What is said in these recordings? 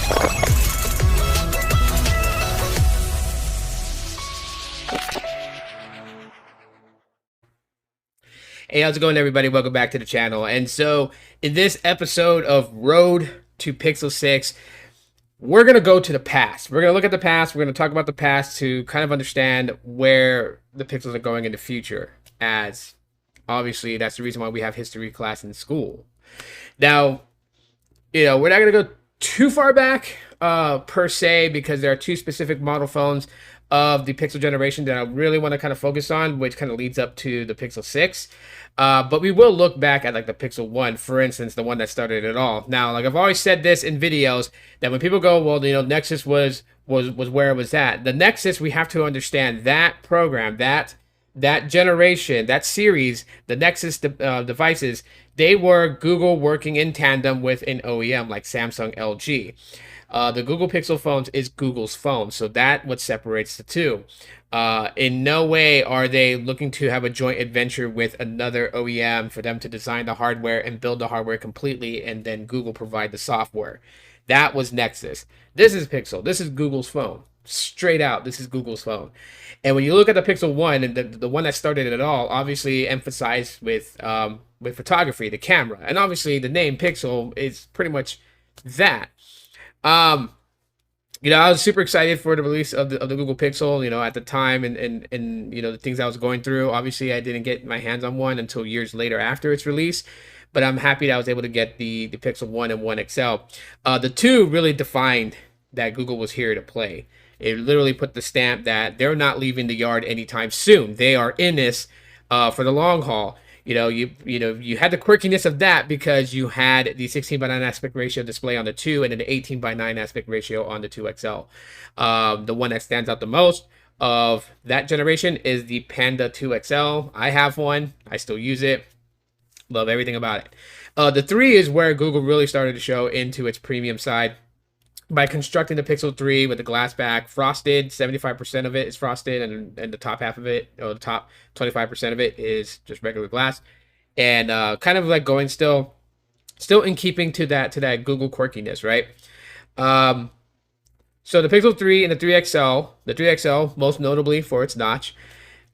Hey, how's it going, everybody? Welcome back to the channel. And so, in this episode of Road to Pixel 6, we're going to go to the past. We're going to look at the past. We're going to talk about the past to kind of understand where the pixels are going in the future, as obviously that's the reason why we have history class in school. Now, we're not going to go too far back per se, because there are two specific model phones of the Pixel generation that I really want to kind of focus on, which kind of leads up to the Pixel 6. But we will look back at like the Pixel 1, for instance, the one that started it all. Now, like I've always said this in videos, that when people go, well, Nexus was where it was at. The Nexus, we have to understand that program, that generation, that series, the Nexus devices, they were Google working in tandem with an OEM like Samsung, LG. The Google Pixel phones is Google's phone, so that's what separates the two. In no way are they looking to have a joint adventure with another OEM for them to design the hardware and build the hardware completely, and then Google provide the software. That was Nexus. This is Pixel. This is Google's phone. Straight out, this is Google's phone. And when you look at the Pixel 1, and the one that started it all, obviously emphasized with photography, the camera. And obviously the name Pixel is pretty much that. I was super excited for the release of the Google Pixel, at the time, and the things I was going through. Obviously, I didn't get my hands on one until years later after its release, but I'm happy that I was able to get the Pixel 1 and 1 XL. The two really defined that Google was here to play. It literally put the stamp that they're not leaving the yard anytime soon. They are in this for the long haul. You had the quirkiness of that because you had the 16:9 aspect ratio display on the 2 and then the 18:9 aspect ratio on the 2XL. The one that stands out the most of that generation is the Panda 2XL. I have one. I still use it. Love everything about it. The 3 is where Google really started to show into its premium side by constructing the Pixel 3 with the glass back, frosted. 75% of it is frosted, and the top half of it, or the top 25% of it, is just regular glass. And kind of like going still in keeping to that Google quirkiness, right? So the Pixel 3 and the 3XL, the 3XL most notably for its notch.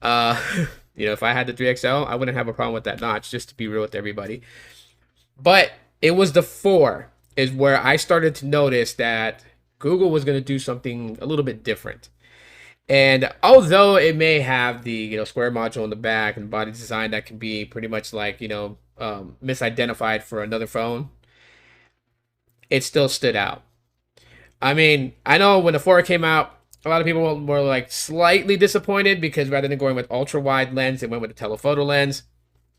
If I had the 3XL, I wouldn't have a problem with that notch, just to be real with everybody. But it was the 4 is where I started to notice that Google was going to do something a little bit different. And although it may have the square module in the back and body design that can be pretty much like misidentified for another phone, it still stood out. I mean, I know when the 4 came out, a lot of people were like slightly disappointed because rather than going with ultra wide lens, they went with a telephoto lens.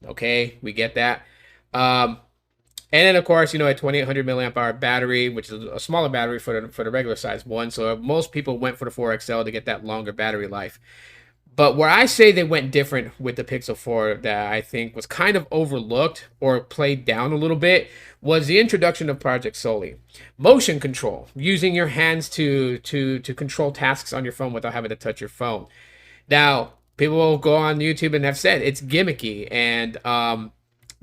Okay, we get that. And then, of course, a 2800 milliamp hour battery, which is a smaller battery for the regular size one. So most people went for the 4XL to get that longer battery life. But where I say they went different with the Pixel 4 that I think was kind of overlooked or played down a little bit was the introduction of Project Soli. Motion control, using your hands to control tasks on your phone without having to touch your phone. Now, people will go on YouTube and have said it's gimmicky and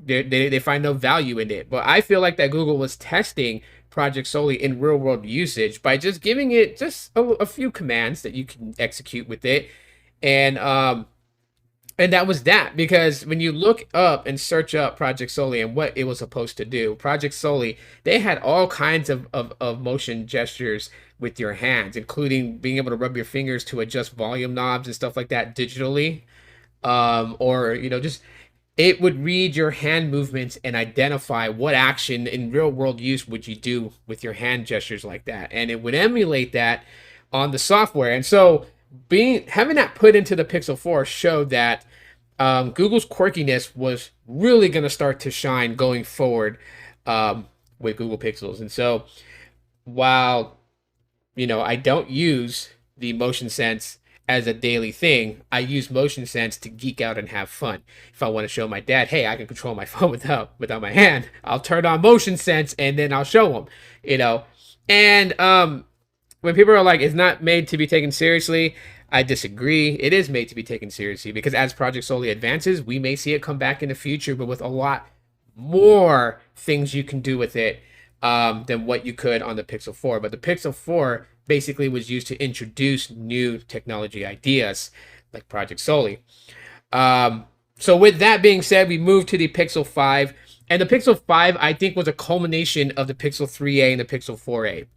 they find no value in it. But I feel like that Google was testing Project Soli in real world usage by just giving it just a few commands that you can execute with it. And that was that, because when you look up and search up Project Soli and what it was supposed to do, Project Soli, they had all kinds of motion gestures with your hands, including being able to rub your fingers to adjust volume knobs and stuff like that digitally. Or, just it would read your hand movements and identify what action in real world use would you do with your hand gestures like that. And it would emulate that on the software. And so having that put into the Pixel 4 showed that Google's quirkiness was really going to start to shine going forward with Google Pixels. And so while, I don't use the motion sense as a daily thing, I use motion sense to geek out and have fun. If I want to show my dad, hey, I can control my phone without my hand, I'll turn on motion sense and then I'll show him, And when people are like, it's not made to be taken seriously, I disagree. It is made to be taken seriously, because as Project Soli advances, we may see it come back in the future, but with a lot more things you can do with it than what you could on the Pixel 4. But the Pixel 4 basically was used to introduce new technology ideas like Project Soli. So with that being said, we moved to the Pixel 5. And the Pixel 5, I think, was a culmination of the Pixel 3a and the Pixel 4a.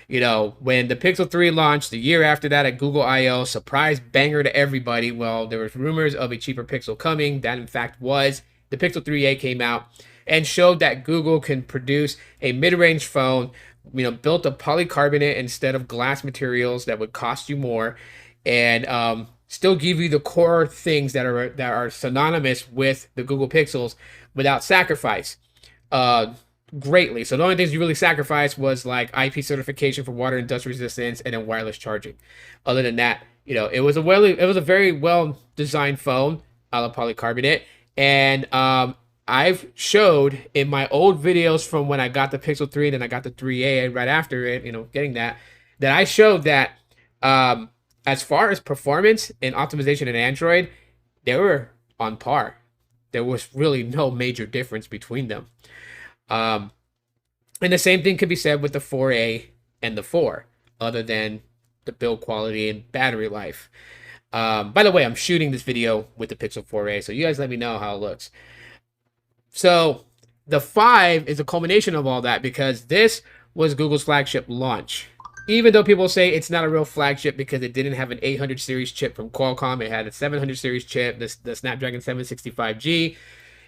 You know, when the Pixel 3 launched the year after that at Google I/O, surprise banger to everybody. Well, there was rumors of a cheaper Pixel coming. That, in fact, was. The Pixel 3a came out and showed that Google can produce a mid-range phone, built of polycarbonate instead of glass materials that would cost you more, and still give you the core things that are synonymous with the Google Pixels without sacrifice. Greatly. So the only things you really sacrificed was like IP certification for water and dust resistance and then wireless charging. Other than that, it was a very well designed phone, a la polycarbonate. And I've showed in my old videos from when I got the Pixel 3 and then I got the 3A right after it, getting that I showed that as far as performance and optimization in Android, they were on par. There was really no major difference between them. And the same thing could be said with the 4A and the 4, other than the build quality and battery life. By the way, I'm shooting this video with the Pixel 4a, so you guys let me know how it looks. So the 5 is a culmination of all that because this was Google's flagship launch. Even though people say it's not a real flagship because it didn't have an 800 series chip from Qualcomm, it had a 700 series chip, the Snapdragon 765G,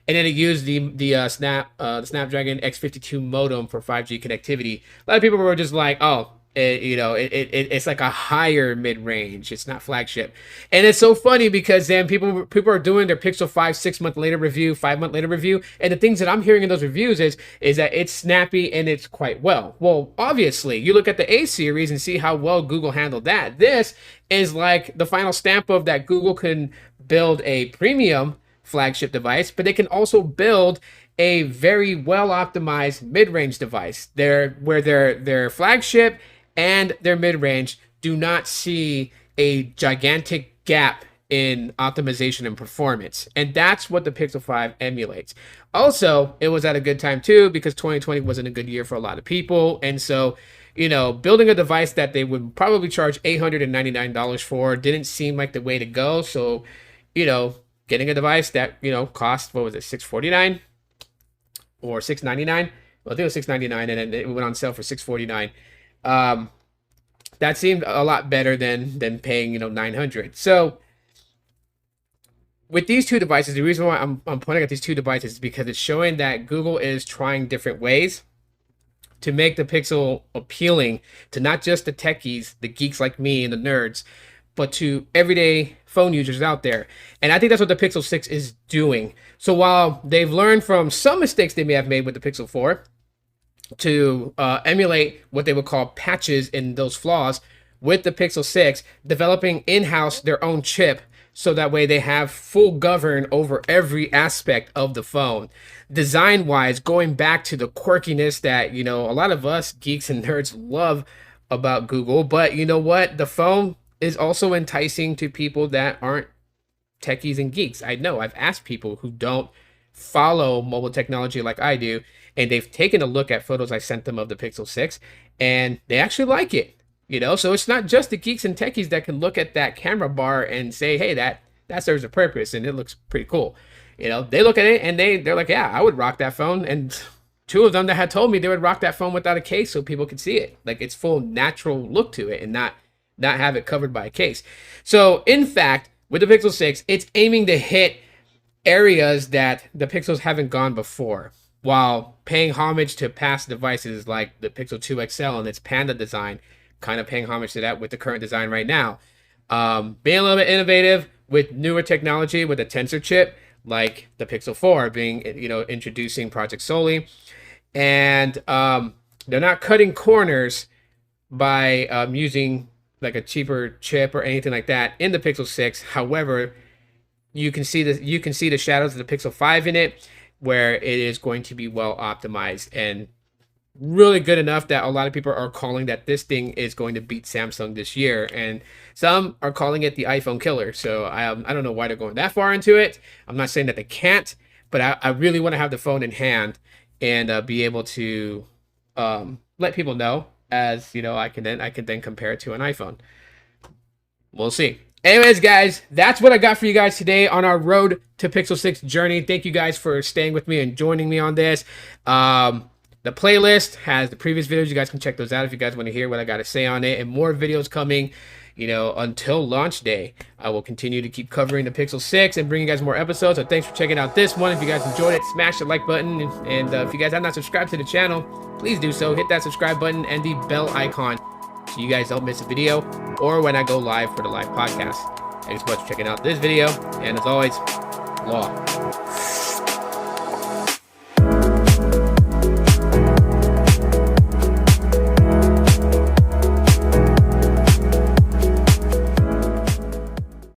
and then it used the Snapdragon X52 modem for 5G connectivity. A lot of people were just like, oh, it's like a higher mid-range. It's not flagship. And it's so funny because then people are doing their Pixel 5 6-month later review, 5-month later review, and the things that I'm hearing in those reviews is that it's snappy and it's quite well. Well, obviously, you look at the A series and see how well Google handled that. This is like the final stamp of that Google can build a premium flagship device, but they can also build a very well optimized mid-range device. Where their flagship and their mid-range do not see a gigantic gap in optimization and performance. And that's what the Pixel 5 emulates. Also, it was at a good time too because 2020 wasn't a good year for a lot of people. And so, building a device that they would probably charge $899 for didn't seem like the way to go. So, getting a device that, cost, what was it, $649 or $699? Well, I think it was $699 and then it went on sale for $649. That seemed a lot better than paying, $900. So with these two devices, the reason why I'm pointing at these two devices is because it's showing that Google is trying different ways to make the Pixel appealing to not just the techies, the geeks like me and the nerds, but to everyday phone users out there. And I think that's what the Pixel 6 is doing. So while they've learned from some mistakes they may have made with the Pixel 4 to emulate what they would call patches in those flaws, with the Pixel 6, developing in-house their own chip so that way they have full govern over every aspect of the phone. Design-wise, going back to the quirkiness that, a lot of us geeks and nerds love about Google, but you know what? The phone is also enticing to people that aren't techies and geeks. I know I've asked people who don't follow mobile technology like I do, and they've taken a look at photos I sent them of the Pixel 6, and they actually like it. So it's not just the geeks and techies that can look at that camera bar and say, hey, that serves a purpose and it looks pretty cool. They look at it and they're like, yeah, I would rock that phone. And two of them that had told me they would rock that phone without a case so people could see it. Like, it's full natural look to it and not have it covered by a case. So in fact, with the Pixel 6, it's aiming to hit areas that the Pixels haven't gone before, while paying homage to past devices like the Pixel 2 XL and its Panda design, kind of paying homage to that with the current design right now. Being a little bit innovative with newer technology with a tensor chip, like the Pixel 4 being, introducing Project Soli. And they're not cutting corners by using like a cheaper chip or anything like that in the Pixel 6. However, you can see the shadows of the Pixel 5 in it, where it is going to be well optimized and really good enough that a lot of people are calling that this thing is going to beat Samsung this year, and some are calling it the iPhone killer. So I don't know why they're going that far into it. I'm not saying that they can't, but I really want to have the phone in hand and be able to let people know, as you know, I can then compare it to an iPhone. We'll see. Anyways, guys, that's what I got for you guys today on our road to Pixel 6 journey. Thank you guys for staying with me and joining me on this. The playlist has the previous videos. You guys can check those out if you guys want to hear what I got to say on it. And more videos coming, you know, until launch day. I will continue to keep covering the Pixel 6 and bring you guys more episodes. So thanks for checking out this one. If you guys enjoyed it, smash the like button. And if you guys have not subscribed to the channel, please do so. Hit that subscribe button and the bell icon so you guys don't miss a video or when I go live for the live podcast. Thanks so much for checking out this video. And as always, law.